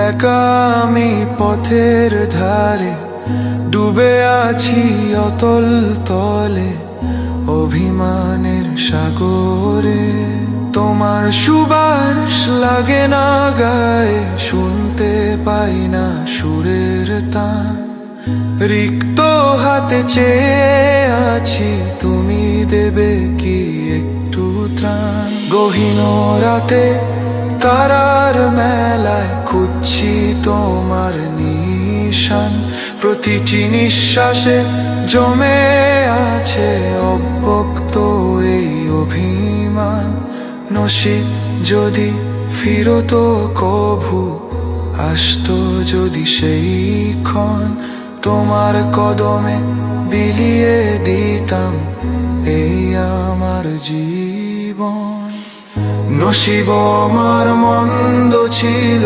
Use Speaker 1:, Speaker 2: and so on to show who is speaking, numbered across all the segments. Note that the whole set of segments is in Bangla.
Speaker 1: একা আমি পথের ধারে ডুবে আছি অতল তলে, অভিমানের সাগরে। তোমার সুবাস লাগে না গায়ে, শুনতে পাই না সুরের তান। রিক্ত হাতে চেয়ে আছি, তুমি দেবে কি একটু ত্রাণ। গহীন রাতে তারার মেলায় খুঁজছি তোমার নিশান। প্রতিটি নিঃশ্বাসে জমে আছে অব্যক্ত এই অভিমান। নসিব যদি ফিরতো কভু, আসতো যদি সেই ক্ষণ, তোমার কদমে বিলিয়ে দিতাম এই আমার জীবন। নসিব আমার মন্দ ছিল,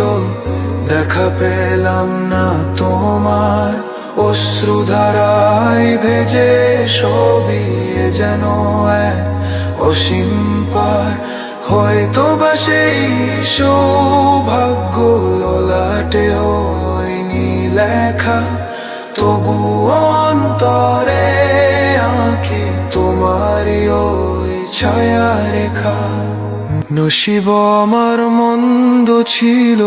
Speaker 1: দেখা পেলাম না তোমার। অশ্রুধারায় ভেজে সবই যেন এক অসীম পার। হয়তো বা সেই সৌভাগ্য ললাটে হয়নি লেখা, তবু অন্তরে আঁকি তোমারই ওই ছায়া রেখা। নসিব আমার মন্দ ছিল।